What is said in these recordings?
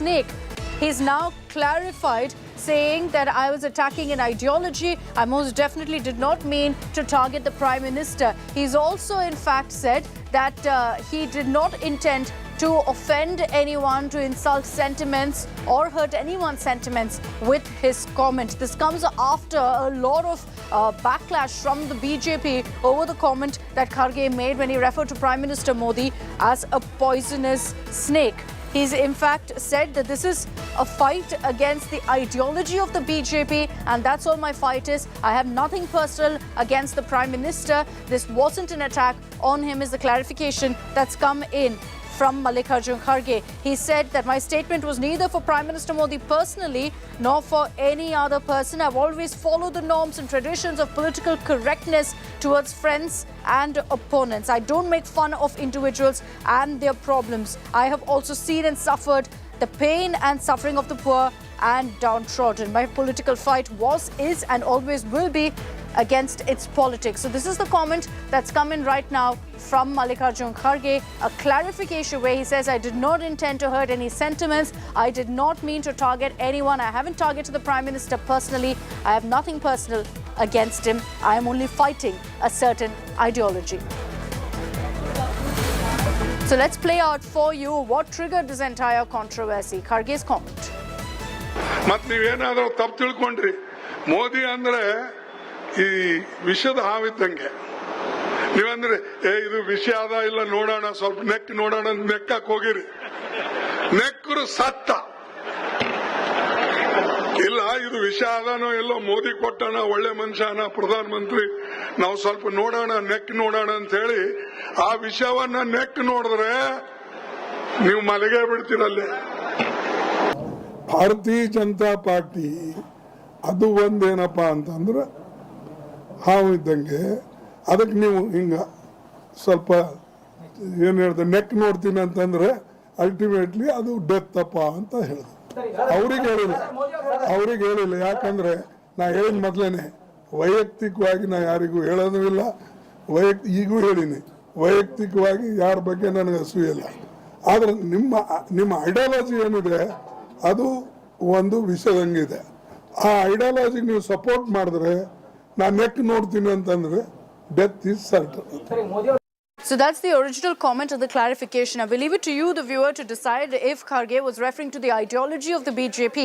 snake. He's now clarified, saying that I was attacking an ideology. I most definitely did not mean to target the Prime Minister. He's also in fact said that he did not intend to offend anyone, to insult sentiments or hurt anyone's sentiments with his comment. This comes after a lot of backlash from the BJP over the comment that Kharge made when he referred to Prime Minister Modi as a poisonous snake. He's in fact said that this is a fight against the ideology of the BJP, and that's all my fight is. I have nothing personal against the Prime Minister. This wasn't an attack on him, is the clarification that's come in from Mallikarjun Kharge. He said that my statement was neither for Prime Minister Modi personally nor for any other person. I've always followed the norms and traditions of political correctness towards friends and opponents. I don't make fun of individuals and their problems. I have also seen and suffered the pain and suffering of the poor and downtrodden. My political fight was, is and always will be against its politics. So this is the comment that's come in right now from Mallikarjun Kharge, a clarification where he says, I did not intend to hurt any sentiments. I did not mean to target anyone. I haven't targeted the Prime Minister personally. I have nothing personal against him. I am only fighting a certain ideology. So let's play out for you what triggered this entire controversy. Kharge's comment. Modi andre ಈ ವಿಷದ ಹಾವಿದ್ದಂಗೆ ನೀವಂದ್ರೆ ಇದು ವಿಷ ಅದ ಇಲ್ಲ ನೋಡೋಣ ಸ್ವಲ್ಪ neck ನೋಡೋಣ ನೆಕ್ಕಕ್ ಹೋಗಿರಿ ನೆಕ್ಕರು ಸತ್ತ ಇಲ್ಲ ಇದು ವಿಷ ಅದಾನೋ ಎಲ್ಲೋ ಮೋದಿ ಕೊಟ್ಟಣ ಒಳ್ಳೆ ಮನುಷ್ಯನ ಪ್ರಧಾನ ಮಂತ್ರಿ ನಾವು ಸ್ವಲ್ಪ ನೋಡೋಣ ನೆಕ್ ನೋಡೋಣ ಅಂತ ಹೇಳಿ ಆ ವಿಷವನ್ನ ನೆಕ್ ನೋಡಿದ್ರೆ ನೀವು ಮಲಗೇ ಬಿಡ್ತೀರಲ್ಲೇ ಭಾರತೀಯ ಜನತಾ ಪಾರ್ಟಿ ಅದು ಒಂದೇನಪ್ಪ ಅಂತಂದ್ರೆ ಹಾವು ಇದ್ದಂಗೆ ಅದಕ್ಕೆ ನೀವು ಹಿಂಗ ಸ್ವಲ್ಪ ಏನು ಹೇಳ್ದೆ ನೆಕ್ ನೋಡ್ತೀನಿ ಅಂತಂದ್ರೆ ಅಲ್ಟಿಮೇಟ್ಲಿ ಅದು ಡೆತ್ ಅಪ್ಪ ಅಂತ ಹೇಳಿದ್ರು. ಅವ್ರಿಗೆ ಹೇಳಿಲ್ಲ ಯಾಕಂದ್ರೆ ನಾ ಹೇಳಿದ ಮೊದಲೇನೆ ವೈಯಕ್ತಿಕವಾಗಿ ನಾ ಯಾರಿಗೂ ಹೇಳೋದು ಇಲ್ಲ, ಈಗೂ ಹೇಳಿನಿ ವೈಯಕ್ತಿಕವಾಗಿ ಯಾರ ಬಗ್ಗೆ ನನಗೆ ಅಸೂಯಿಲ್ಲ. ಆದ್ರೆ ನಿಮ್ಮ ಐಡಿಯಾಲಜಿ ಏನಿದೆ ಅದು ಒಂದು ವಿಷಯದಂಗಿದೆ. ಆ ಐಡಿಯಾಲಜಿ ನೀವು ಸಪೋರ್ಟ್ ಮಾಡಿದ್ರೆ ನಾನು ನೆಕ್ ನೋಡ್ತೀನಿ ಅಂತಂದ್ರೆ death is certain. So that's the original comment of the clarification. I will leave it to you, the viewer, to decide if Kharge was referring to the ideology of the BJP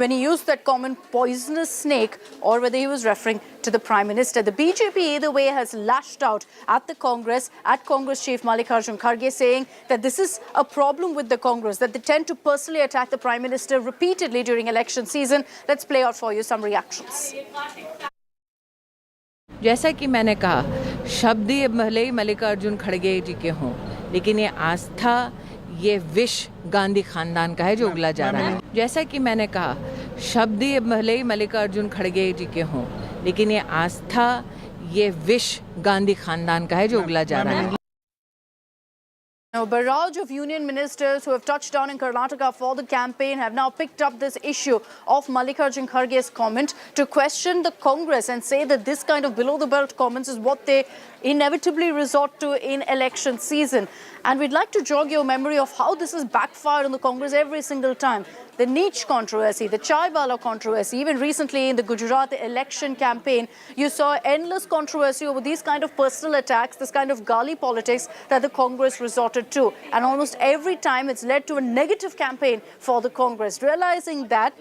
when he used that comment poisonous snake, or whether he was referring to the Prime Minister. The BJP either way has lashed out at the Congress, at Congress Chief Mallikarjun Kharge, saying that this is a problem with the Congress, that they tend to personally attack the Prime Minister repeatedly during election season. Let's play out for you some reactions. जैसा कि मैंने कहा, शब्द ये भले ही मल्लिकार्जुन खड़गे जी के हों, लेकिन ये आस्था, ये विष गांधी खानदान का है जो उगला जा रहा है. जैसा कि मैंने कहा, शब्द ये भले ही मल्लिकार्जुन खड़गे जी के हों, लेकिन ये आस्था, ये विष गांधी खानदान का है जो उगला जा रहा है. A barrage of union ministers who have touched down in Karnataka for the campaign have now picked up this issue of Mallikarjun Kharge's comment to question the Congress and say that this kind of below-the-belt comments is what they inevitably resort to in election season. And we'd like to jog your memory of how this has backfired on the Congress every single time. The niche controversy, the chaiwala controversy, even recently in the Gujarat election campaign, you saw endless controversy over these kind of personal attacks, this kind of gali politics that the Congress resorted to. And almost every time it's led to a negative campaign for the Congress. Realizing that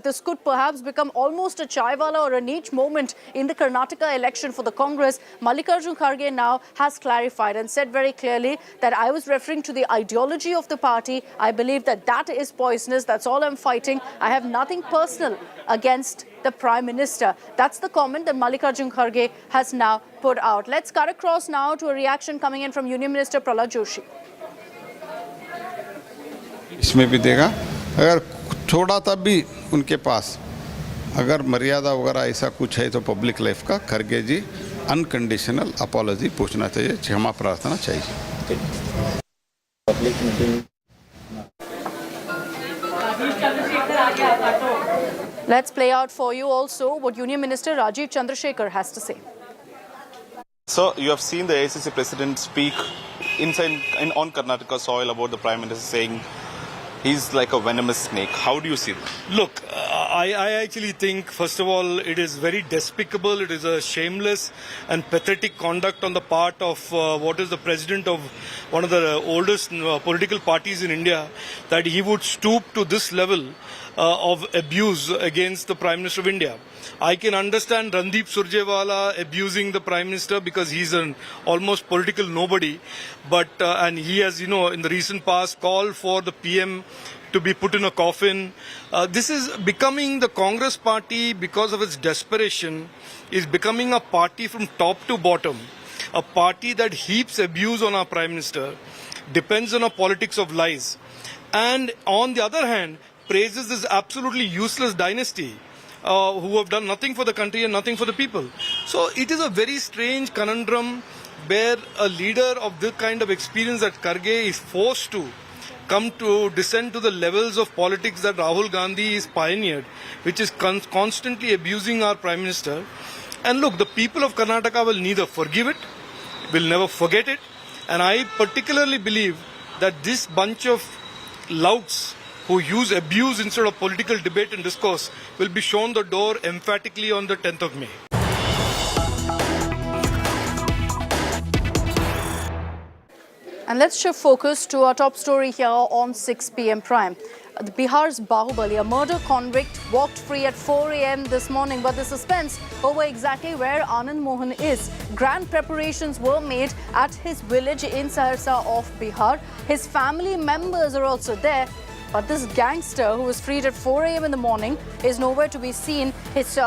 this could perhaps become almost a chaiwala or a niche moment in the Karnataka election for the Congress, Mallikarjun Kharge now has clarified and said very clearly that I was referring to the ideology of the party. I believe that that is poisonous. That's all I'm fighting. I have nothing personal against the Prime Minister. That's the comment that Mallikarjun Kharge has now put out. Let's cut across now to a reaction coming in from Union Minister Prahlad Joshi. इसमें भी देगा अगर थोड़ा तब भी उनके पास अगर मर्यादा वगैरह ऐसा कुछ है तो पब्लिक लाइफ का खरगे जी अनकंडीशनल अपॉलॉजी पूछना चाहिए, क्षमा प्रार्थना चाहिए. Let's play out for you also what Union Minister Rajiv Chandrasekhar has to say. So you have seen the AICC President speak on Karnataka soil about the Prime Minister, saying He's like a venomous snake. How do you see that? Look, I actually think, first of all, it is very despicable. It is a shameless and pathetic conduct on the part of what is the president of one of the oldest political parties in India, that he would stoop to this level of abuse against the Prime Minister of India. I can understand Randeep Surjewala abusing the Prime Minister because he's an almost political nobody, but and he has, in the recent past called for the PM to be put in a coffin. This is becoming the Congress party, because of its desperation, is becoming a party from top to bottom, a party that heaps abuse on our Prime Minister, depends on a politics of lies, and on the other hand, praises this absolutely useless dynasty who have done nothing for the country and nothing for the people. So it is a very strange conundrum where a leader of the kind of experience that Kharge is forced to come to descend to the levels of politics that Rahul Gandhi is pioneered, which is constantly abusing our Prime Minister. And look, the people of Karnataka will neither forgive it, will never forget it, and I particularly believe that this bunch of louts who use abuse instead of political debate and discourse will be shown the door emphatically on the 10th of May. And let's shift focus to our top story here on 6 p.m. Prime. Bihar's Bahubalia, a murder convict, walked free at 4 a.m. this morning, but the suspense over exactly where Anand Mohan is. Grand preparations were made at his village in Saharsa of Bihar. His family members are also there. But this gangster who was freed at 4 a.m. in the morning is nowhere to be seen. His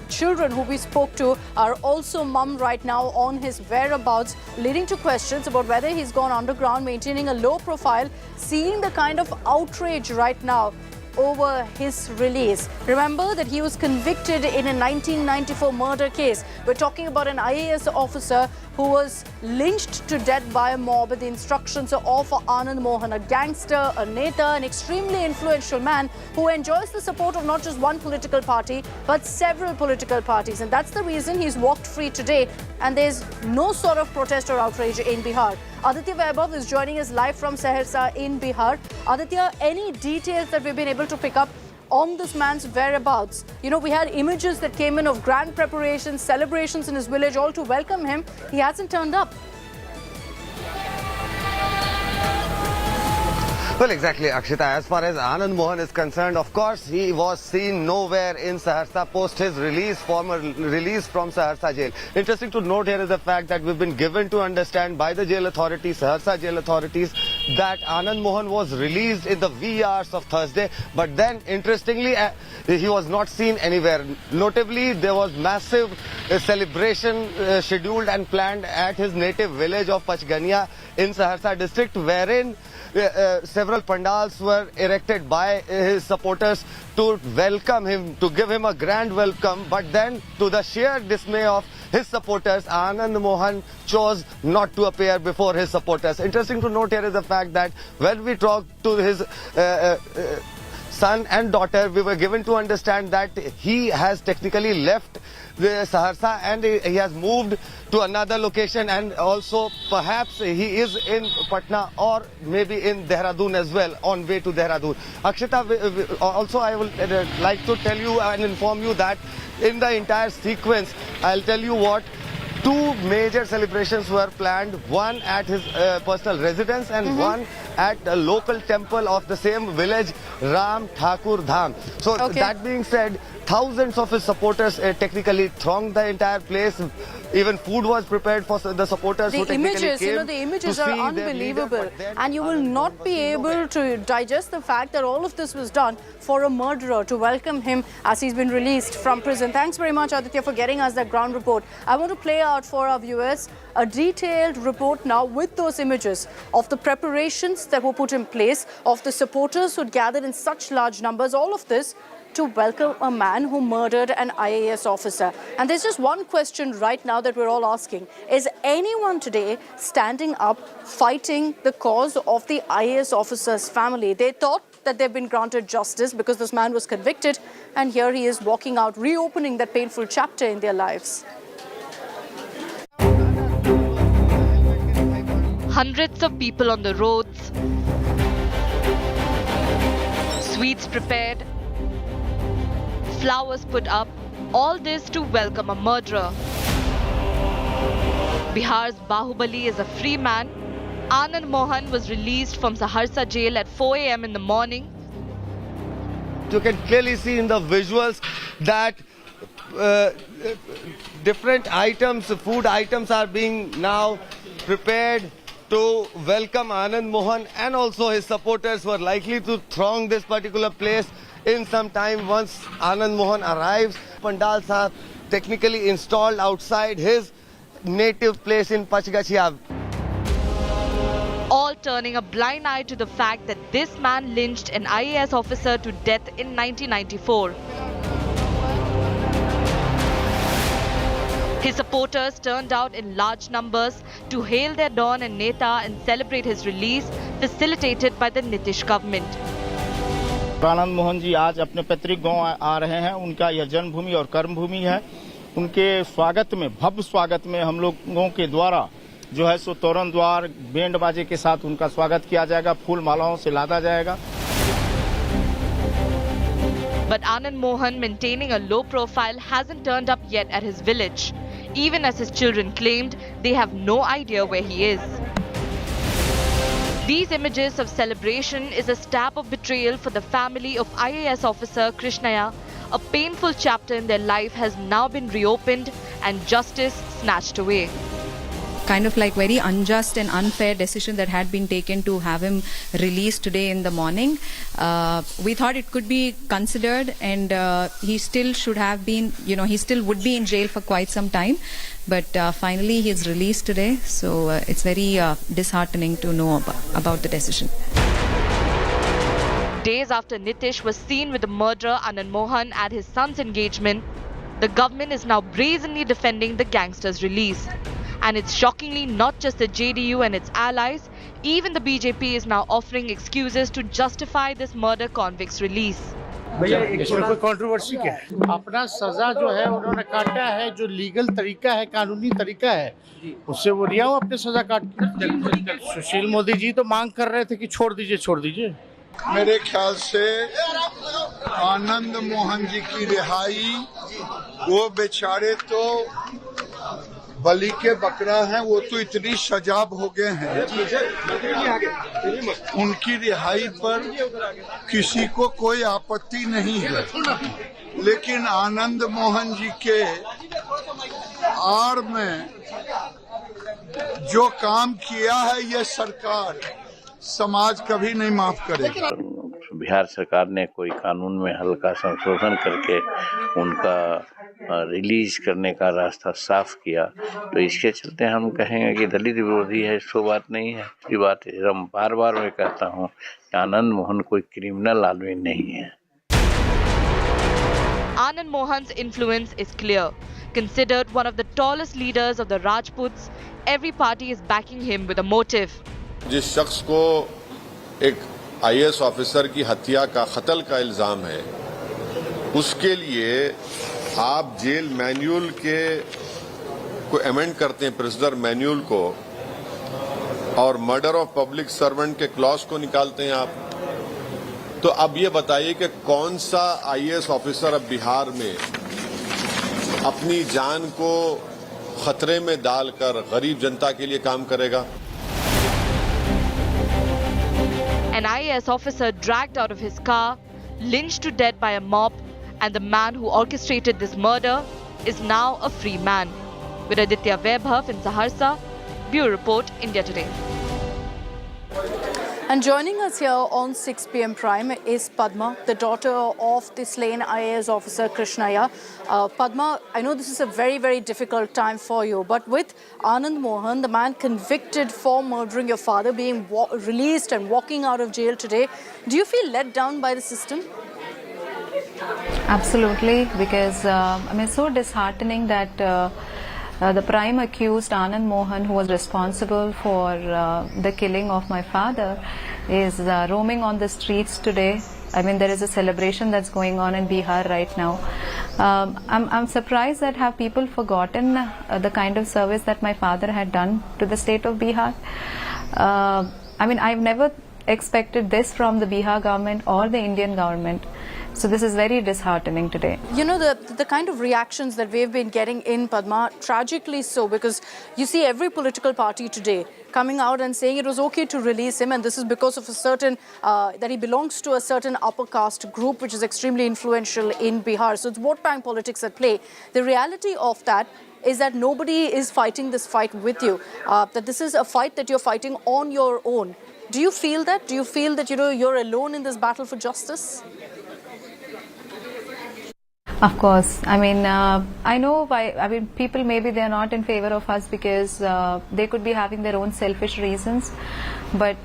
children who we spoke to are also mum right now on his whereabouts, leading to questions about whether he's gone underground, maintaining a low profile, seeing the kind of outrage right now over his release. Remember that he was convicted in a 1994 murder case. We're talking about an IAS officer who was lynched to death by a mob at the instructions of Anand Mohan, a gangster, a neta, an extremely influential man who enjoys the support of not just one political party, but several political parties. And that's the reason he's walked free today. And there's no sort of protest or outrage in Bihar. Aditya Vaibhav is joining us live from Saharsa in Bihar. Aditya, any details that we've been able to pick up on this man's whereabouts? We had images that came in of grand preparations, celebrations in his village, all to welcome him. He hasn't turned up. Well, exactly, Akshita. As far as Anand Mohan is concerned, of course, he was seen nowhere in Saharsa post his former release from Saharsa jail. Interesting to note here is the fact that we've been given to understand by the jail authorities, Saharsa jail authorities, that Anand Mohan was released in the wee hours of Thursday. But then, interestingly, he was not seen anywhere. Notably, there was massive celebration scheduled and planned at his native village of Pachgania in Saharsa district, wherein several pandals were erected by his supporters to welcome him, to give him a grand welcome. But then, to the sheer dismay of his supporters, Anand Mohan chose not to appear before his supporters. Interesting to note here is the fact that when we talked to his son and daughter, we were given to understand that he has technically left the Saharsa and he has moved to another location, and also perhaps he is in Patna or maybe in Dehradun as well, on way to Dehradun. Akshita, also I would like to tell you and inform you that in the entire sequence, I'll tell you what, two major celebrations were planned, one at his personal residence and one at a local temple of the same village, Ram Thakur Dham. So that being said, thousands of his supporters technically thronged the entire place. Even food was prepared for the supporters who technically came. The images are unbelievable, and you will not be able to digest the fact that all of this was done for a murderer, to welcome him as he's been released from prison. Thanks very much, Aditya, for getting us that ground report. I want to play out for our viewers a detailed report now with those images of the preparations that were put in place, of the supporters who had gathered in such large numbers, all of this to welcome a man who murdered an IAS officer. And there's just one question right now that we're all asking. Is anyone today standing up, fighting the cause of the IAS officer's family? They thought that they've been granted justice because this man was convicted, and here he is walking out, reopening that painful chapter in their lives. Hundreds of people on the roads, Sweets prepared, flowers put up, all this to welcome a murderer. Bihar's Bahubali is a free man. Anand Mohan was released from Saharsa jail at 4 a.m. in the morning. You can clearly see in the visuals that different items, food items are being now prepared to welcome Anand Mohan, and also his supporters were likely to throng this particular place in some time once Anand Mohan arrives. Pandals are technically installed outside his native place in Pachgachia. All turning a blind eye to the fact that this man lynched an IAS officer to death in 1994. His supporters turned out in large numbers to hail their Don and Neta and celebrate his release, facilitated by the Nitish government. Anand Mohan ji आज अपने पैतृक गांव आ रहे हैं। उनका यह जन्मभूमि और कर्मभूमि है। उनके स्वागत में, भव्य स्वागत में हम लोगों के द्वारा जो है सो तोरण द्वार बैंड बाजे के साथ उनका स्वागत किया जाएगा, फूल मालाओं से लादा जाएगा। But Anand Mohan, maintaining a low profile, hasn't turned up yet at his village. Even as his children claimed, they have no idea where he is. These images of celebration is a stab of betrayal for the family of IAS officer Krishnaya. A painful chapter in their life has now been reopened and justice snatched away. Kind of like very unjust and unfair decision that had been taken to have him released today in the morning. We thought it could be considered, and he still should have been, he still would be in jail for quite some time. But finally he is released today, so it's very disheartening to know about the decision. Days after Nitish was seen with the murderer Anand Mohan at his son's engagement, the government is now brazenly defending the gangster's release. And it's shockingly not just the JDU and its allies, even the BJP is now offering excuses to justify this murder convict's release. इसमें कोई controversy क्या है? अपना सजा जो है उन्होंने काटा है, जो लीगल तरीका है, कानूनी तरीका है, उससे वो रिया अपने सजा काट के। सुशील मोदी जी तो मांग कर रहे थे कि छोड़ दीजिए। मेरे ख्याल से आनंद मोहन जी की रिहाई, वो बेचारे तो बलि के बकरा हैं, वो तो इतनी सजाब हो गए हैं, उनकी रिहाई पर किसी को कोई आपत्ति नहीं है। लेकिन आनंद मोहन जी के आड़ में जो काम किया है, ये सरकार, समाज कभी नहीं माफ करेगा। बिहार सरकार ने कोई कानून में हल्का संशोधन करके उनका रिलीज करने का रास्ता साफ किया, तो इसके चलते हम कहेंगे कि दलित विरोधी है, सो बात नहीं है। ये बात हम बार बार मैं कहता हूँ कि आनंद मोहन कोई क्रिमिनल आदमी नहीं है। Anand Mohan's influence is clear. Considered one of the tallest leaders of the Rajputs, every party is backing him with a motive. जिस शख्स को एक IAS ऑफिसर की हत्या का कत्ल का इल्जाम है, उसके लिए आप जेल मैन्यूल के को अमेंड करते हैं, प्रिजनर मैन्यूल को, और मर्डर ऑफ पब्लिक सर्वेंट के क्लॉज को निकालते हैं आप। तो अब ये बताइए कि कौन सा IAS ऑफिसर अब बिहार में अपनी जान को खतरे में डालकर गरीब जनता के लिए काम करेगा? An IAS officer dragged out of his car, lynched to death by a mob, and the man who orchestrated this murder is now a free man. With Aditya Vaibhav in Saharsa, Bureau Report, India Today. And joining us here on 6 p.m. Prime is Padma, the daughter of the slain IAS officer Krishnaya. Padma, I know this is a very, very difficult time for you, but with Anand Mohan, the man convicted for murdering your father, being released and walking out of jail today, do you feel let down by the system? Absolutely, because it's so disheartening that the prime accused, Anand Mohan, who was responsible for the killing of my father, is roaming on the streets today. There is a celebration that's going on in Bihar right now. I'm surprised that have people forgotten the kind of service that my father had done to the state of Bihar. I've never expected this from the Bihar government or the Indian government. So this is very disheartening today. You know, the kind of reactions that we've been getting in Padma, tragically so, because you see every political party today coming out and saying it was okay to release him, and this is because of a certain, that he belongs to a certain upper caste group which is extremely influential in Bihar. So it's wartime politics at play. The reality of that is that nobody is fighting this fight with you, that this is a fight that you're fighting on your own. Do you feel that? Do you feel that, you know, you're alone in this battle for justice? Of course. I mean, I know people maybe they're not in favor of us because they could be having their own selfish reasons. But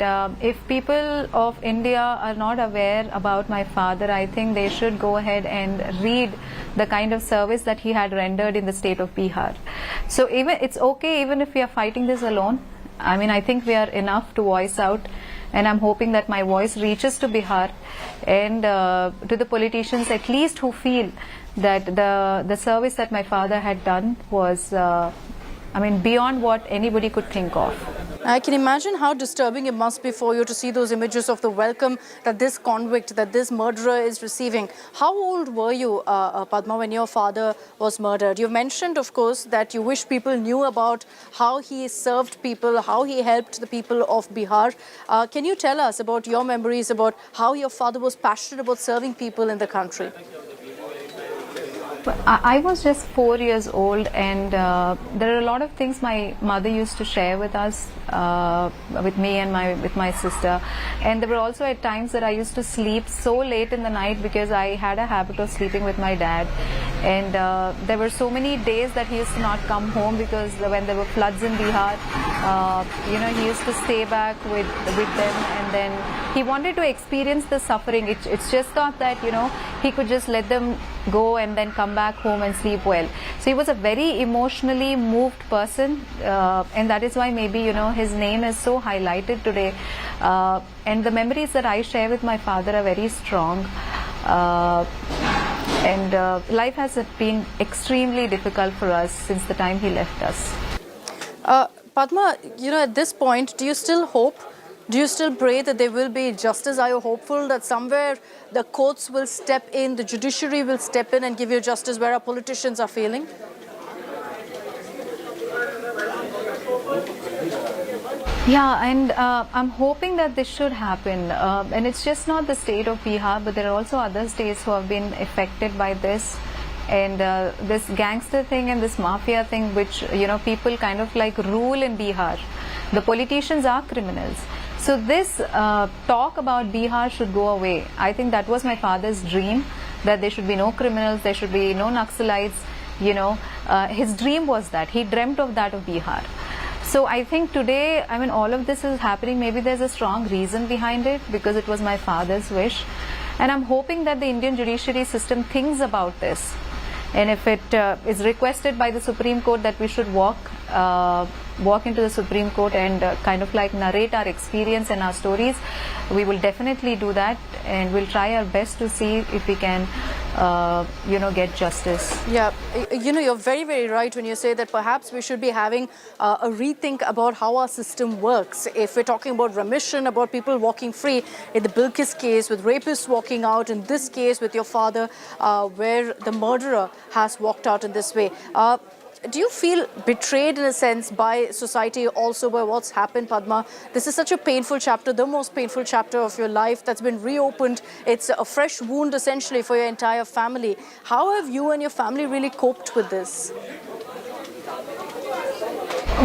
if people of India are not aware about my father, I think they should go ahead and read the kind of service that he had rendered in the state of Bihar. So even it's okay even if we are fighting this alone. I mean, I think we are enough to voice out. And I'm hoping that my voice reaches to Bihar and to the politicians at least who feel that the service that my father had done was, beyond what anybody could think of. I can imagine how disturbing it must be for you to see those images of the welcome that this convict, that this murderer is receiving. How old were you, Padma, when your father was murdered? You've mentioned, of course, that you wish people knew about how he served people, how he helped the people of Bihar. Can you tell us about your memories about how your father was passionate about serving people in the country? I was just 4 years old, and there are a lot of things my mother used to share with us, with me and with my sister. And there were also at times that I used to sleep so late in the night because I had a habit of sleeping with my dad. And there were so many days that he used to not come home because when there were floods in Bihar, he used to stay back with them, and then he wanted to experience the suffering. It's just not that, he could just let them go and then come back home and sleep well. So he was a very emotionally moved person, and that is why maybe, his name is so highlighted today. And the memories that I share with my father are very strong. And life has been extremely difficult for us since the time he left us. Padma, at this point, do you still hope? Do you still pray that there will be justice? Are you hopeful that somewhere the courts will step in, the judiciary will step in and give you justice where our politicians are failing? Yeah, and I'm hoping that this should happen. And it's just not the state of Bihar, but there are also other states who have been affected by this. And this gangster thing and this mafia thing, which, people kind of like rule in Bihar. The politicians are criminals. So this talk about Bihar should go away. I think that was my father's dream, that there should be no criminals, there should be no Naxalites. His dream was that. He dreamt of that of Bihar. So I think today, all of this is happening. Maybe there's a strong reason behind it because it was my father's wish. And I'm hoping that the Indian judiciary system thinks about this. And if it is requested by the Supreme Court that we should walk into the Supreme Court and kind of like narrate our experience and our stories, we will definitely do that, and we'll try our best to see if we can, get justice. Yeah, you're very, very right when you say that perhaps we should be having a rethink about how our system works. If we're talking about remission, about people walking free, in the Bilkis case, with rapists walking out, in this case with your father, where the murderer has walked out in this way. Do you feel betrayed in a sense by society also by what's happened, Padma? This is such a painful chapter, the most painful chapter of your life that's been reopened. It's a fresh wound essentially for your entire family. How have you and your family really coped with this?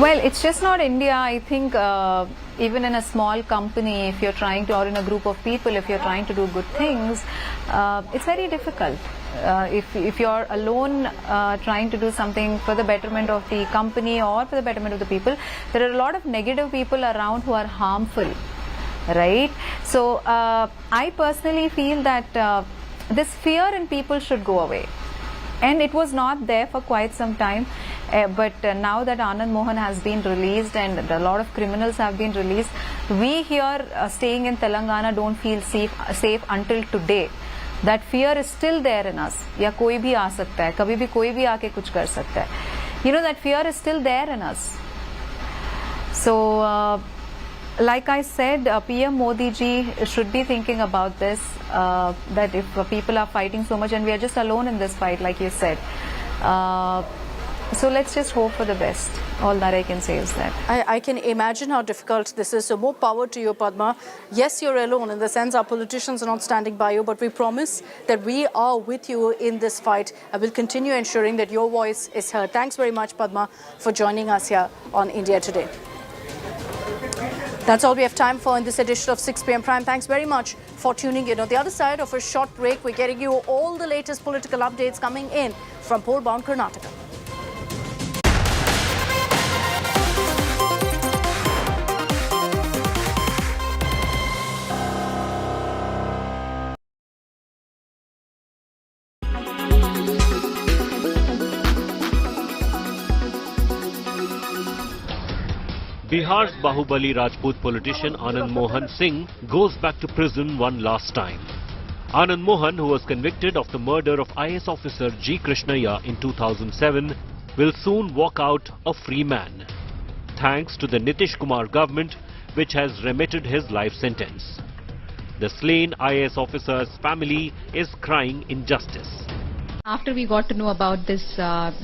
Well, it's just not India. I think even in a small company, if you're trying to, or in a group of people, if you're trying to do good things, it's very difficult. If you're alone trying to do something for the betterment of the company or for the betterment of the people, there are a lot of negative people around who are harmful, right? So I personally feel that this fear in people should go away. And it was not there for quite some time. But now that Anand Mohan has been released and a lot of criminals have been released, we here staying in Telangana don't feel safe until today. That fear is still there in us. या कोई भी आ सकता है, कभी भी कोई भी आके कुछ कर सकता है. That fear is still there in us. So Like I said, PM Modi ji should be thinking about this, that if people are fighting so much and we are just alone in this fight, like you said. So let's just hope for the best. All that I can say is that. I can imagine how difficult this is. So more power to you, Padma. Yes, you're alone in the sense our politicians are not standing by you, but we promise that we are with you in this fight. I will continue ensuring that your voice is heard. Thanks very much, Padma, for joining us here on India Today. That's all we have time for in this edition of 6 p.m. Prime. Thanks very much for tuning in. On the other side of a short break, we're getting you all the latest political updates coming in from poll-bound Karnataka. Bihar's Bahubali Rajput politician Anand Mohan Singh goes back to prison one last time. Anand Mohan, who was convicted of the murder of IS officer G. Krishnaiah in 2007, will soon walk out a free man, thanks to the Nitish Kumar government, which has remitted his life sentence. The slain IS officer's family is crying injustice. After we got to know about this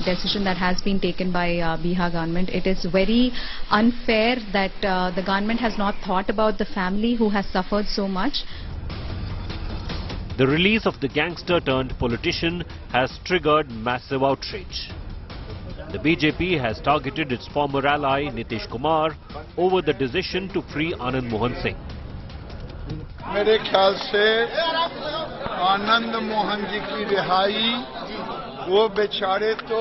decision that has been taken by Bihar government, it is very unfair that the government has not thought about the family who has suffered so much. The release of the gangster turned politician has triggered massive outrage. The BJP has targeted its former ally Nitish Kumar over the decision to free Anand Mohan Singh. मेरे ख्याल से आनंद मोहन जी की रिहाई, वो बेचारे तो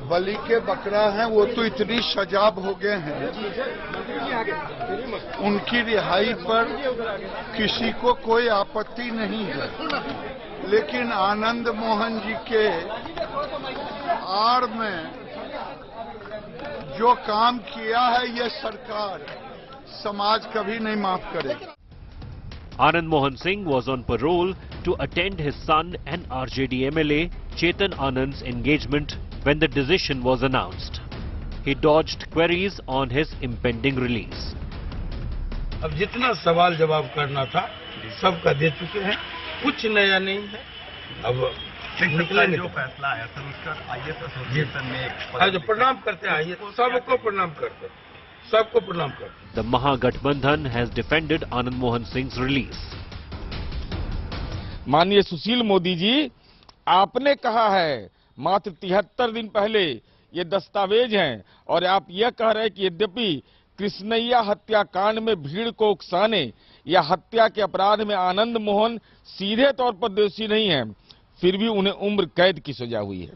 बलि के बकरा हैं, वो तो इतनी सजाब हो गए हैं, उनकी रिहाई पर किसी को कोई आपत्ति नहीं है, लेकिन आनंद मोहन जी के आड़ में जो काम किया है ये सरकार समाज कभी नहीं माफ करेगी. Anand Mohan Singh was on parole to attend his son and RJD MLA Chetan Anand's engagement when the decision was announced. He dodged queries on his impending release. अब जितना सवाल जवाब करना था सबका दे चुके हैं, कुछ नया नहीं है. अब निकलेंगे जो फैसला आया सर उसका आईएएस एसोसिएशन में आज प्रणाम करते हैं, आइए सबको प्रणाम करते हैं, सबको प्रणाम करते हैं. The Mahagathbandhan has defended Anand Mohan Singh's release. माननीय सुशील मोदी जी, आपने कहा है मात्र 73 दिन पहले ये दस्तावेज हैं और आप यह कह रहे हैं कि यद्यपि कृष्णैया हत्याकांड में भीड़ को उकसाने या हत्या के अपराध में आनंद मोहन सीधे तौर पर दोषी नहीं है, फिर भी उन्हें उम्र कैद की सजा हुई है.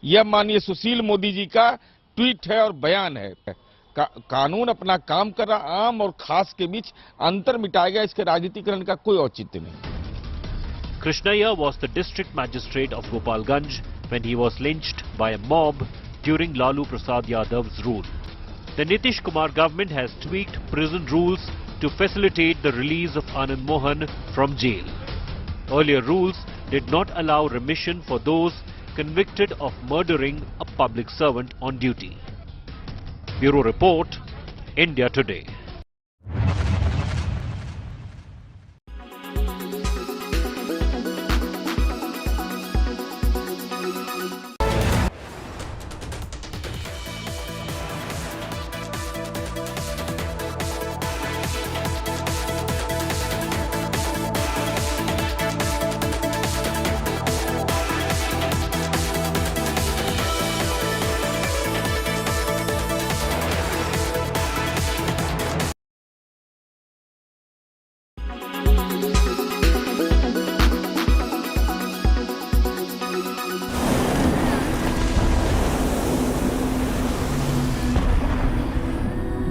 यह माननीय सुशील मोदी जी का ट्वीट है और बयान है. कानून अपना काम कर रहा, आम और खास के बीच अंतर मिटाएगा, इसके राजनीतिकरण का कोई औचित्य नहीं. Krishnaiah was the district magistrate of Gopalganj when he was lynched by a mob during Lalu Prasad Yadav's rule. The Nitish Kumar government has tweaked prison rules to facilitate the release of Anand Mohan from jail. Earlier rules did not allow remission for those convicted of murdering a public servant on duty. Bureau Report, India Today.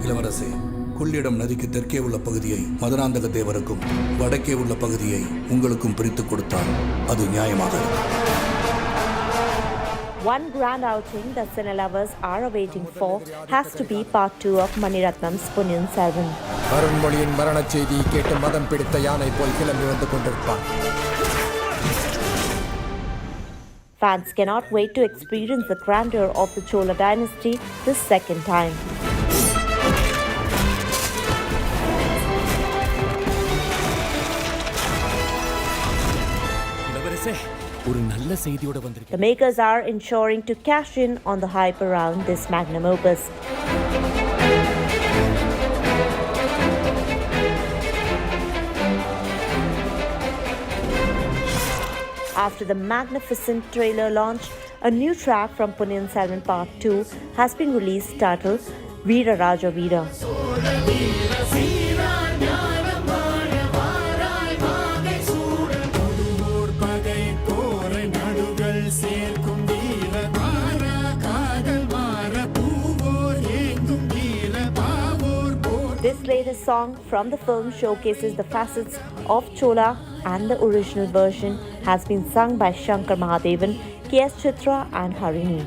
இளவரசே, கொள்ளிடம் நதிக்கு தெற்கே உள்ள பகுதியை மதுராந்தக தேவருக்கும் வடக்கே உள்ள பகுதியை உங்களுக்கும் பிரித்துக் கொடுத்தால் அது நியாயமாக இருக்கும். One grand outing that cinema lovers are waiting for has to be part 2 of Maniratnam's Punyan Selvan. அருண்மொழியின் மரணச் செய்தி கேட்டு மதம் பிடித்த யானை போல் கிளம்பி வந்து கொண்டிருப்பான். Fans cannot wait to experience the grandeur of the Chola dynasty this second time. The makers are ensuring to cash in on the hype around this magnum opus. After the magnificent trailer launch, a new track from Ponniyin Selvan Part 2 has been released titled Veera Raja Veera. This latest song from the film showcases the facets of Chola, and the original version has been sung by Shankar Mahadevan, K.S. Chitra and Harini.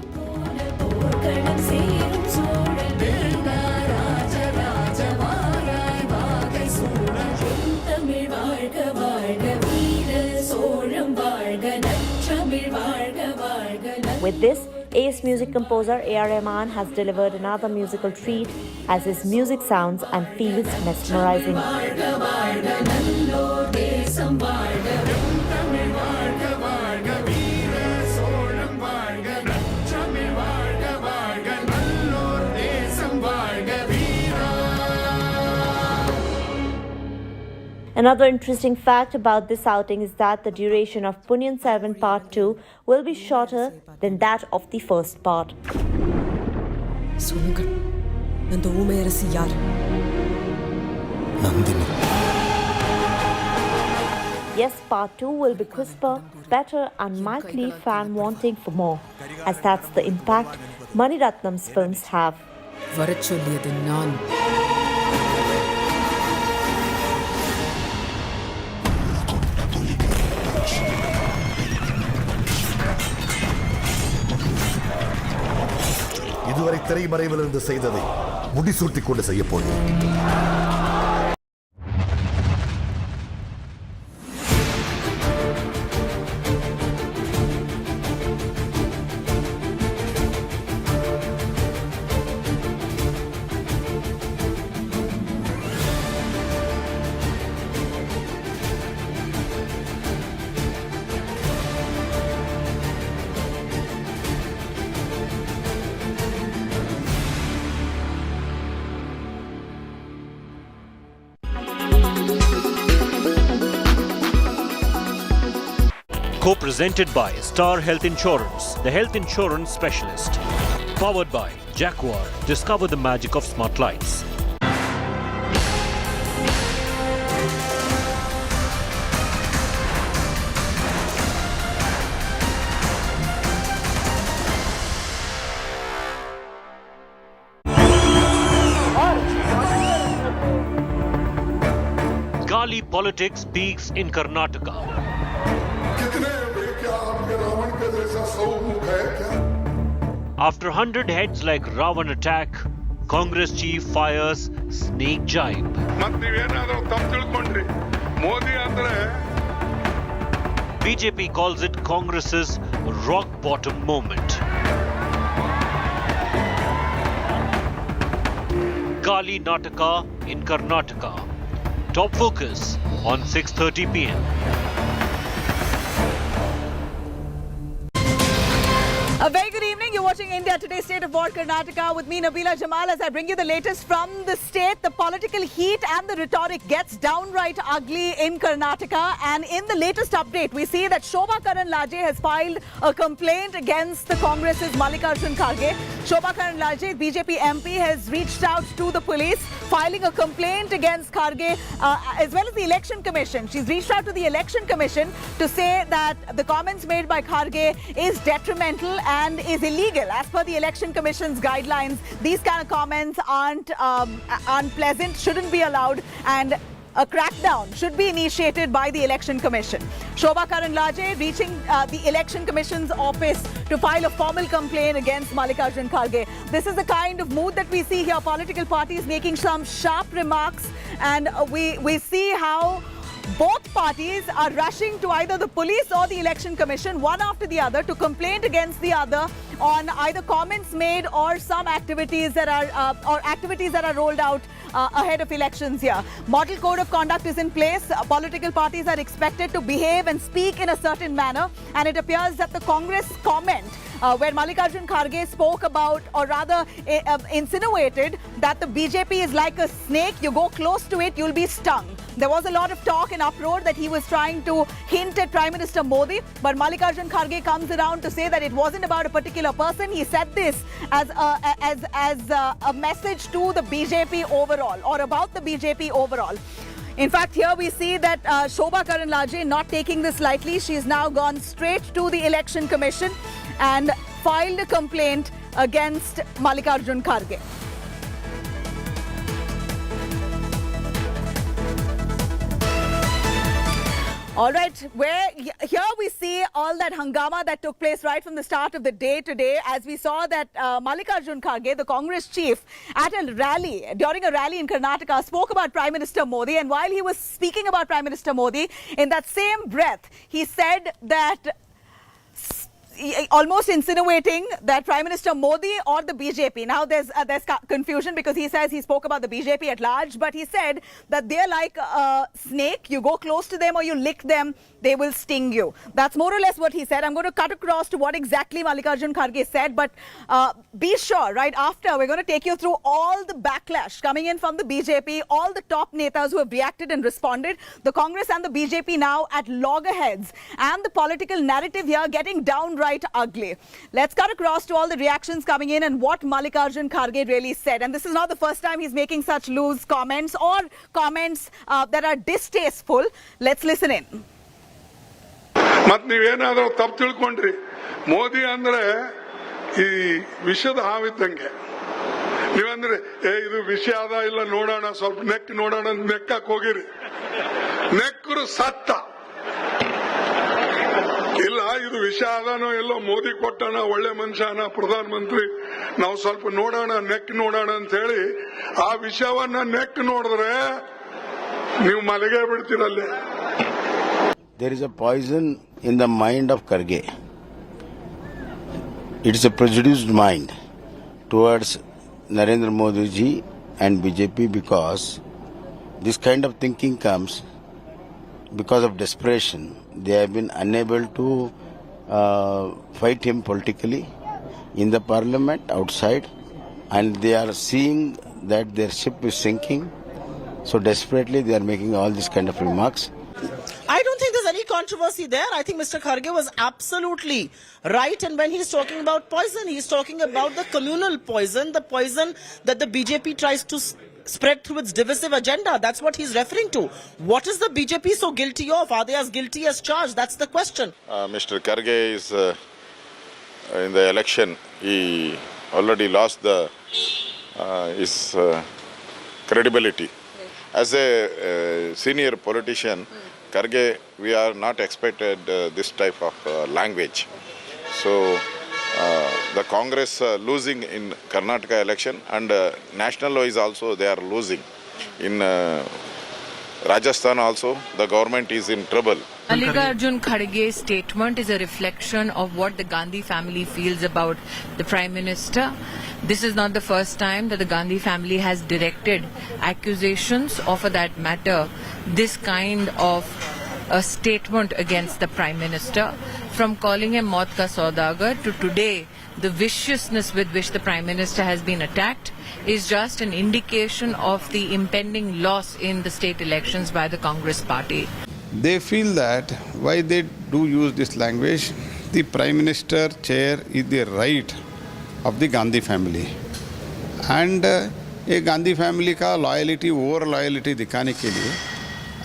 With this, Ace music composer A.R. Rahman has delivered another musical treat as his music sounds and feels mesmerizing. Another interesting fact about this outing is that the duration of Ponniyin Selvan Part 2 will be shorter than that of the first part. Yes, Part 2 will be crisper, better and might leave fan wanting for more, as that's the impact Mani Ratnam's films have. இதுவரை திரைமறைவிலிருந்து செய்ததை முடிசூட்டிக் கொண்டு செய்யப் போகிறேன். Co-presented by Star Health Insurance, the health insurance specialist. Powered by Jaguar, discover the magic of smart lights. Gali politics peaks in Karnataka. After 100 heads like Ravan attack, Congress chief fires snake jibe. BJP calls it Congress's rock bottom moment. Gali Nataka in Karnataka. Top focus on 6:30 p.m. A very good evening. You're watching India Today State of War Karnataka with me, Nabila Jamal, as I bring you the latest from the state. The political heat and the rhetoric gets downright ugly in Karnataka. And in the latest update, we see that Shobha Karandlaje has filed a complaint against the Congress's Mallikarjun Kharge. Shobha Karandlaje, BJP MP, has reached out to the police, filing a complaint against Kharge as well as the Election Commission. She's reached out to the Election Commission to say that the comments made by Kharge is detrimental and is illegal. As per the Election Commission's guidelines, these kind of comments aren't unpleasant, shouldn't be allowed, and a crackdown should be initiated by the Election Commission. Shobha Karandlaje reaching the Election Commission's office to file a formal complaint against Mallikarjun Kharge. This is the kind of mood that we see here. Political parties making some sharp remarks, and we see how both parties are rushing to either the police or the Election Commission, one after the other, to complain against the other on either comments made or some activities that are rolled out ahead of elections here. Model code of conduct is in place. Political parties are expected to behave and speak in a certain manner. And it appears that the Congress comment where Mallikarjun Kharge spoke about, or rather insinuated, that the BJP is like a snake. You go close to it, you'll be stung. There was a lot of talk and uproar that he was trying to hint at Prime Minister Modi, but Mallikarjun Kharge comes around to say that it wasn't about a particular person. He said this as a message to the BJP overall, or about the BJP overall. In fact, here we see that Shobha Karandlaje not taking this lightly. She's now gone straight to the Election Commission and filed a complaint against Mallikarjun Kharge. All right, here we see all that hangama that took place right from the start of the day today, as we saw that Mallikarjun Kharge, the Congress chief, at a rally, during a rally in Karnataka, spoke about Prime Minister Modi. And while he was speaking about Prime Minister Modi, in that same breath, he said that, almost insinuating that Prime Minister Modi or the BJP. Now there's confusion because he says he spoke about the BJP at large, but he said that they're like a snake. You go close to them or you lick them, they will sting you. That's more or less what he said. I'm going to cut across to what exactly Mallikarjun Kharge said, but be sure, right after, we're going to take you through all the backlash coming in from the BJP, all the top netas who have reacted and responded. The Congress and the BJP now at loggerheads, and the political narrative here getting downright ugly. Let's cut across to all the reactions coming in and what Mallikarjun Kharge really said. And this is not the first time he's making such loose comments or comments that are distasteful. Let's listen in. ಮತ್ ನೀವೇನಾದ್ರೂ ತಪ್ಪು ತಿಳ್ಕೊಂಡ್ರಿ, ಮೋದಿ ಅಂದ್ರೆ ಈ ವಿಷದ ಹಾವಿದ್ದಂಗೆ. ನೀವಂದ್ರೆ ಇದು ವಿಷ ಅದ ಇಲ್ಲ ನೋಡೋಣ, ಸ್ವಲ್ಪ ನೆಕ್ ನೋಡೋಣ ನೆಕ್ಕಕ್ ಹೋಗಿರಿ, ನೆಕ್ಕರು ಸತ್ತ. ಇಲ್ಲ ಇದು ವಿಷ ಅದಾನೋ ಎಲ್ಲೋ ಮೋದಿ ಕೊಟ್ಟಣ, ಒಳ್ಳೆ ಮನುಷ್ಯನ ಪ್ರಧಾನ ಮಂತ್ರಿ, ನಾವು ಸ್ವಲ್ಪ ನೋಡೋಣ ನೆಕ್ ನೋಡೋಣ ಅಂತ ಹೇಳಿ ಆ ವಿಷವನ್ನ ನೆಕ್ ನೋಡಿದ್ರೆ ನೀವು ಮಲಗೇ ಬಿಡ್ತೀರಲ್ಲೇ. There is a poison in the mind of Kharge. It is a prejudiced mind towards Narendra Modi ji and BJP, because this kind of thinking comes because of desperation. They have been unable to fight him politically in the parliament, outside, and they are seeing that their ship is sinking. So desperately they are making all these kind of remarks. I don't think there's any controversy there. I think Mr. Kharge was absolutely right. And when he's talking about poison, he's talking about the communal poison, the poison that the BJP tries to spread through its divisive agenda. That's what he's referring to. What is the BJP so guilty of? Are they as guilty as charged? That's the question. Mr. Kharge is in the election. He already lost his credibility. As a senior politician, Kharge, we are not expected this type of language. So the Congress losing in Karnataka election, and national wise also they are losing. In Rajasthan also the government is in trouble. Mallikarjun Kharge's statement is a reflection of what the Gandhi family feels about the Prime Minister. This is not the first time that the Gandhi family has directed accusations, or for that matter, this kind of a statement against the Prime Minister. From calling him Maut ka Saudagar to today, the viciousness with which the Prime Minister has been attacked is just an indication of the impending loss in the state elections by the Congress party. They feel that why they do use this language, the Prime Minister chair is the right of the Gandhi family. And ये Gandhi family का loyalty, over loyalty दिखाने के लिए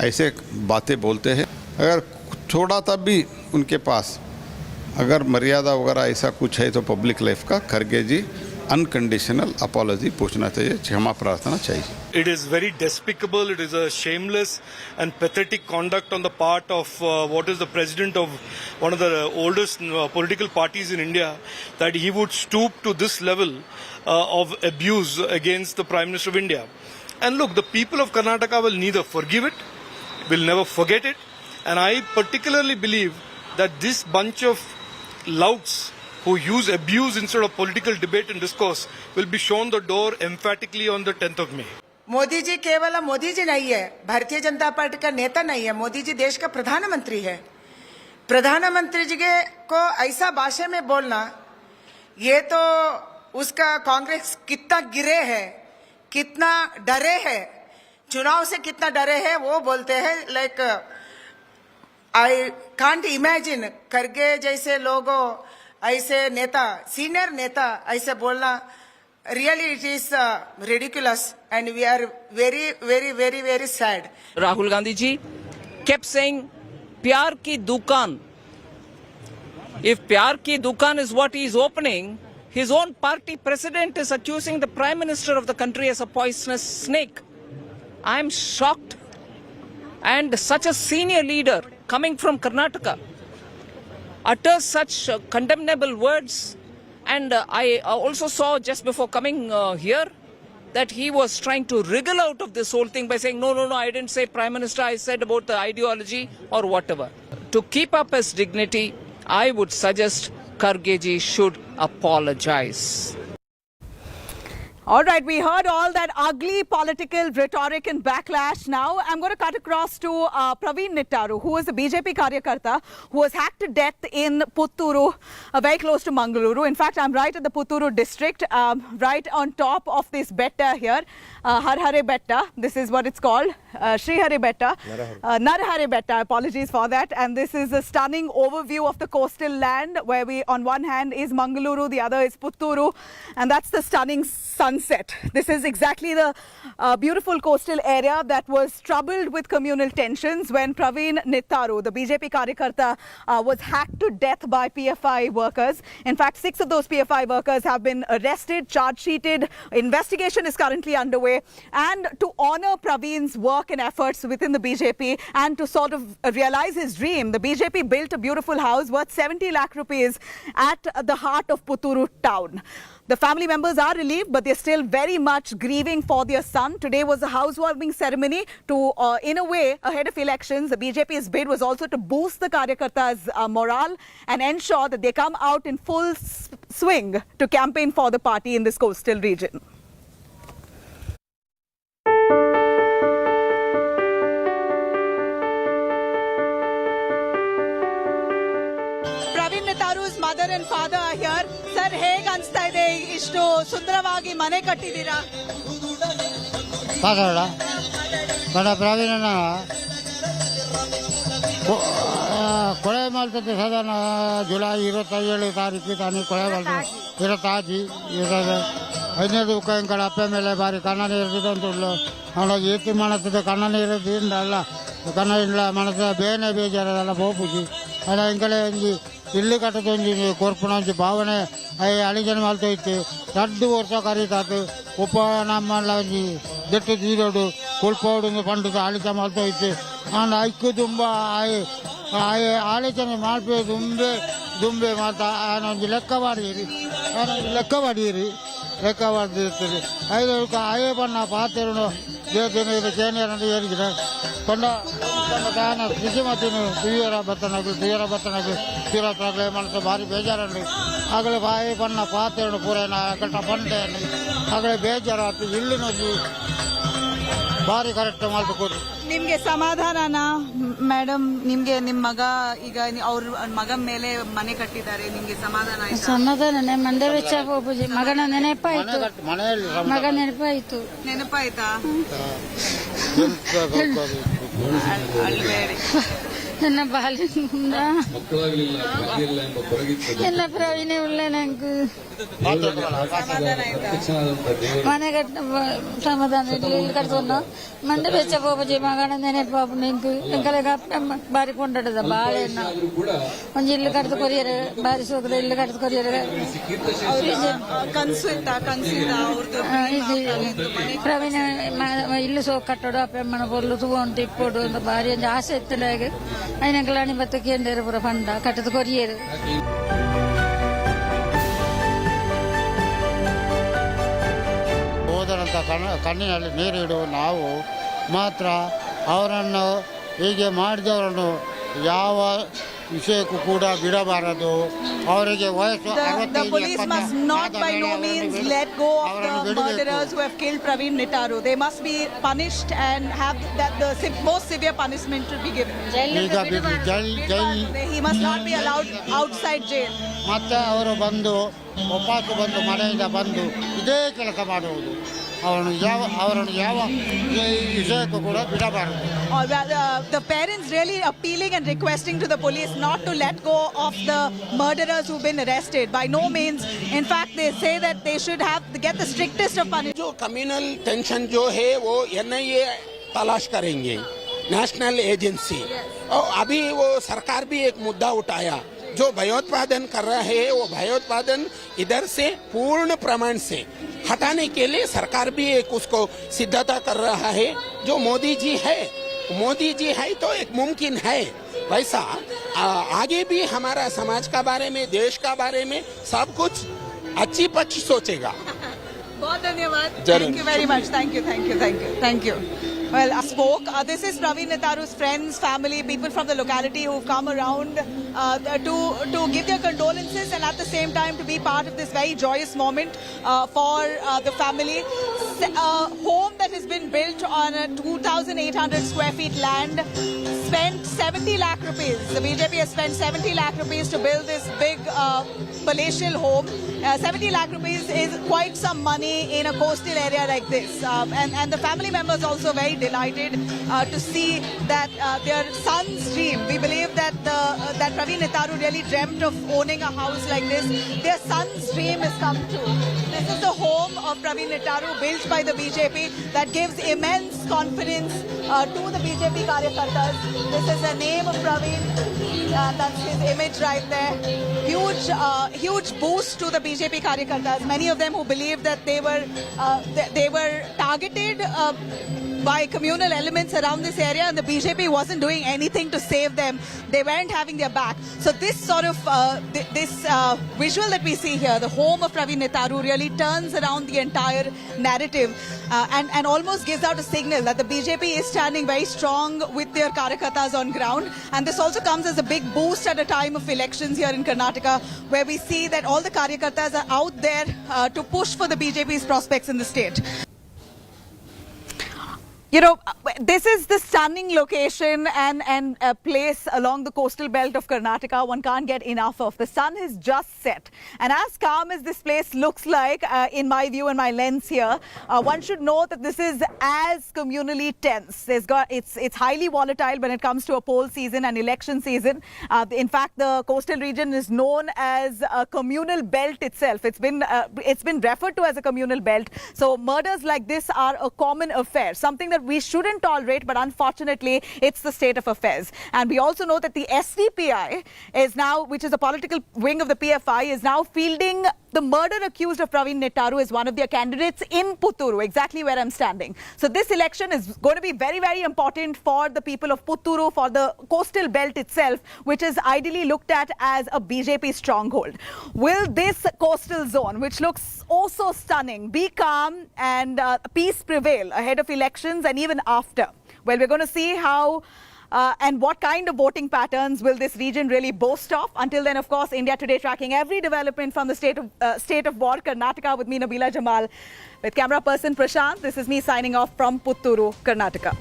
ऐसे बातें बोलते हैं. अगर थोड़ा तब भी उनके पास अगर मर्यादा वगैरह ऐसा कुछ है तो पब्लिक लाइफ का खरगे जी unconditional apology पूछना चाहिए, क्षमा प्रार्थना चाहिए. It is very despicable. It is a shameless and pathetic conduct on the part of what is the president of one of the oldest political parties in India, that he would stoop to this level of abuse against the Prime Minister of India. And look, the people of Karnataka will neither forgive it, will never forget it. And I particularly believe that this bunch of louts who use abuse instead of political debate and discourse will be shown the door emphatically on the 10th of May. Modi ji केवल मोदी जी नहीं है, Bharatiya Janata party का नेता नहीं है, मोदी जी देश का प्रधानमंत्री है। प्रधानमंत्री जी को ऐसा भाषा में बोलना, ये तो उसका कांग्रेस कितना गिरे है, कितना डरे है, चुनाव से कितना डरे है वो बोलते हैं। Like I can't imagine Kharge जैसे लोगों, ऐसे नेता, सीनियर नेता ऐसे बोलना, really it is ridiculous and we are very very very very sad. Rahul Gandhi ji kept saying pyar ki dukaan. If pyar ki dukaan is what he is opening, his own party president is accusing the prime minister of the country as a poisonous snake. I am shocked. And such a senior leader coming from Karnataka utters such condemnable words. And I also saw just before coming here that he was trying to wriggle out of this whole thing by saying, no, I didn't say Prime Minister, I said about the ideology or whatever. To keep up his dignity, I would suggest Kharge ji should apologize. All right, we heard all that ugly political rhetoric and backlash. Now I'm going to cut across to Praveen Nittaru, who is a BJP karyakarta who was hacked to death in Putturu, very close to Mangaluru. In fact, I'm right at the Putturu district, right on top of this betta here, Har Hare Betta. This is what it's called, Sri Hare Betta, Nar Hare Betta. Apologies for that. And this is a stunning overview of the coastal land, where we, on one hand is Mangaluru, the other is Putturu, and that's the stunning sunset. This is exactly the beautiful coastal area that was troubled with communal tensions when Praveen Nittaru, the BJP karyakarta, was hacked to death by PFI workers. In fact, 6 of those PFI workers have been arrested, charge-sheeted. Investigation is currently underway. And to honor Praveen's work and efforts within the BJP and to sort of realize his dream, the BJP built a beautiful house worth 70 lakh rupees at the heart of Putturu town. The family members are relieved, but they're still very much grieving for their son. Today was a housewarming ceremony to, in a way, ahead of elections. The BJP's bid was also to boost the karyakarta's morale and ensure that they come out in full swing to campaign for the party in this coastal region. Praveen Nittaru's mother and father are here. Sir, ಹೇಗೆ ಅನಿಸ್ತಾ ಇದೆ ಇಷ್ಟು ಸುಂದರವಾಗಿ ಮನೆ ಕಟ್ಟಿದ್ದೀರಾ? ಮಾತಾಡ ಬಡ ಪ್ರವೀಣನ ಕೊಳೆ ಮಾಡ್ತದೆ ಸಾಧಾರಣ ಜುಲೈ 27 ತಾರೀಕಿಗೆ ತಾನು ಕೊಳೆ ಮಾಡ್ತದೆ ಇರತ್ತಾಜಿ ಇರೋದು 15 ಇಂಕಡ ಅಪ್ಪೆ ಮೇಲೆ ಬಾರಿ ಕಣ್ಣನೇ ಇರ್ತಿದ್ದು ಅಂತುಳ್ಳು ಅವಳ ಏತಿ ಮಾಡತ್ತದೆ ಕಣ್ಣನೇ ಇರೋದ್ರಿಂದ ಅಲ್ಲ ಕಣ್ಣ ಇಲ್ಲ ಮನಸ್ಸ ಬೇನೆ ಬೇಜಾರದಲ್ಲ ಬೋಪುಜಿ ಅಲ್ಲ ಇಂಕಡೆ ಒಂಜಿ ಇಲ್ಲು ಕಟ್ಟದ ಒಂಜಿ ಕೊರ್ಪುನ ಒಂಜಿ ಭಾವನೆ ಅಳಿಜನ ಮಲ್ತೋಯ್ತು 2 ವರ್ಷ ಕರೀತಾತು ಉಪ ನಮ್ಮಲ್ಲ ಒಂಜಿ ದೆಟ್ಟು ತೀರೋಡು ಕುಲ್ಪೋಡು ಪಂಡದ ಆಳಿತ ಮಲ್ತೋಯ್ತು ನಾನು ಐಕ್ಕು ತುಂಬ ಆಲೋಚನೆ ಮಾಡ್ಬೇಕು ದುಂಬೆ ಮಾಡ್ತಾ ನಾನೊಂದು ಲೆಕ್ಕ ಮಾಡಿರಿ ಲೆಕ್ಕ ಮಾಡಿರ್ತೀರಿ 5 ಆಯೇ ಬಣ್ಣ ಪಾತ್ರೆನು ದೇವತೆ ಸೇನೆಯನ್ನು ಏರಿದ್ರೆ ಕೊಂಡ ದಾನ ಕೃಷಿ ಮತ್ತಿನ ತುಯ್ಯರ ಬತ್ತನಾಗಲಿ ತೀರತ್ತಾಗಲಿ ಮನಸ್ಸು ಭಾರಿ ಬೇಜಾರಲ್ಲಿ ಆಗಲೇ ಬಾಯಿ ಬಣ್ಣ ಪಾತ್ರೆಯನ್ನು ಪೂರೇನ ಕಟ್ಟ ಬಂಡೆಯನ್ನು ಆಗಲೇ ಬೇಜಾರಾಯ್ತು ಇಲ್ಲಿನೊಂದು ಭಾರಿ ಕರೆಕ್ಟ್ ಮಾಡ್ಬೇಕು. ನಿಮ್ಗೆ ಸಮಾಧಾನನಾ ಮೇಡಮ್? ನಿಮ್ಗೆ ನಿಮ್ಮ ಮಗ ಈಗ ಅವ್ರ ಮಗನ ಮೇಲೆ ಮನೆ ಕಟ್ಟಿದ್ದಾರೆ, ನಿಮ್ಗೆ ಸಮಾಧಾನ ಆಯ್ತಾ? ಸಮಾಧಾನ ಮಂಡೆ ವೆಚ್ಚ ಹೋಗ್ಬೋದು. ಮಗನ ನೆನಪಾಯ್ತು, ಮಗ ನೆನಪಾಯ್ತಾ? ಅಳ್ಬೇಡಿ. ನನ್ನ ಬಾಲ್ಯದಿಂದ ಎಲ್ಲ ಪ್ರವೀಣೆ ಉಳ್ಳ ನಂಗೆ ಮನೆ ಕಟ್ಟ ಸಮಾಧಾನ ಇಲ್ಲು ಕಟ್ಕೊಂಡು ಮಂಡೆ ಬೆಚ್ಚ ಹೋಗ್ಬೋದು. ಮಗನ ನೆನಪಾಪ ನಿಂಕು ಎಂಕಲೆಗ ಬಾರಿ ಕೊಂಡಾಡದ ಬಾಳೆನ್ನ ಒಂಜಿ ಇಲ್ಲು ಕಟ್ದು ಕೊರಿಯರ ಬಾರಿ ಸೋಕದ ಇಲ್ಲು ಕಟ್ದು ಕೊರಿಯರ ಪ್ರವೀಣ ಇಲ್ಲು ಸೋಕ್ ಕಟ್ಟೋಡು ಅಪ್ಪಮ್ಮನ ಬೊಲ್ಲು ತಗೊಂಡು ಇಪ್ಪೋಡು ಅಂತ ಬಾರಿ ಒಂದು ಆಸೆ ಎತ್ತಲಾಗ അതിനെങ്കിലാണ് ഇപ്പത്തേക്ക് എൻ്റെ പുറ പണ്ട കട്ടത്ത് കൊരിയത്. ಹೋದರಂತ ಕಣ್ಣಿನಲ್ಲಿ ನೀರಿಡುವ ನಾವು ಮಾತ್ರ ಅವರನ್ನು ಹೀಗೆ ಮಾಡಿದವರನ್ನು ಯಾವ ವಿಷಯಕ್ಕೂ ಕೂಡ ಬಿಡಬಾರದು. ಅವರಿಗೆ ವಯಸ್ಸು The police must not by no means let go of the murderers who have killed Praveen Nitaru. They must be punished and have the most severe punishment to be given. He must not be allowed outside jail. ಮತ್ತೆ ಅವರು ಬಂದು ವಾಪಸ್ ಬಂದು ಮನೆಯಿಂದ ಬಂದು ಇದೇ ಕೆಲಸ ಮಾಡುವುದು. ಅವರನ್ನು ಯಾವ ವಿಷಯಕ್ಕೂ ಕೂಡ ಬಿಡಬಾರದು. The parents really appealing and requesting to the police not to let go of the murderers who've been arrested. By no means. In fact, they say that they should get the strictest of punishment. जो communal tension जो है वो NIA तलाश करेंगे, national agency. और अभी वो सरकार भी एक मुद्दा उठाया, जो भयोत्पादन कर रहा है वो भयोत्पादन इधर से पूर्ण प्रमाण से हटाने के लिए सरकार भी एक उसको सिद्धता कर रहा है. जो मोदी जी है तो एक मुमकिन है. वैसा आगे भी हमारा समाज का बारे में, देश का बारे में सब कुछ अच्छी पच्ची सोचेगा. बहुत धन्यवाद. Thank you very much. Thank you. Well, I spoke. This is Praveen Nitaru's friends, family, people from the locality who've come around to give their condolences and at the same time to be part of this very joyous moment for the family. A home that has been built on a 2,800 square feet land, spent 70 lakh rupees. The BJP has spent 70 lakh rupees to build this big palatial home. 70 lakh rupees is quite some money in a coastal area like this. And the family members also very delighted to see that their son's dream, we believe that that Praveen Nitaru really dreamt of owning a house like this. Their son's dream has come true. This is the home of Praveen Nitaru, built by the BJP, that gives immense confidence to the BJP karyakartas. This is the name of Praveen. That's his image right there. Huge boost to the BJP karyakartas. Many of them who believe that they were targeted by communal elements around this area, and the BJP wasn't doing anything to save them. They weren't having their back. So this sort of visual that we see here, the home of Praveen Nitaru, really turns around the entire narrative and almost gives out a signal that the BJP is standing very strong with their karyakartas on ground. And this also comes as a big boost at a time of elections here in Karnataka, where we see that all the karyakartas are out there to push for the BJP's prospects in the state. You know, this is the stunning location and a place along the coastal belt of Karnataka one can't get enough of. The sun has just set. And as calm as this place looks like, in my view and my lens here, one should know that this is as communally tense. It's highly volatile when it comes to a poll season and election season. In fact, the coastal region is known as a communal belt itself. It's been referred to as a communal belt. So murders like this are a common affair, something that we shouldn't tolerate, but unfortunately it's the state of affairs. And we also know that the SDPI is now, which is a political wing of the PFI, is now fielding the murder accused of Praveen Nitaru as one of their candidates in Putturu, exactly where I'm standing. So this election is going to be very, very important for the people of Putturu, for the coastal belt itself, which is ideally looked at as a BJP stronghold. Will this coastal zone, which looks oh so stunning, be calm and peace prevail ahead of elections and even after? Well, we're going to see how and what kind of voting patterns will this region really boast of. Until then, of course, India Today tracking every development from the state of war, Karnataka, with me, Nabila Jamal. With camera person Prashant, this is me signing off from Putturu, Karnataka.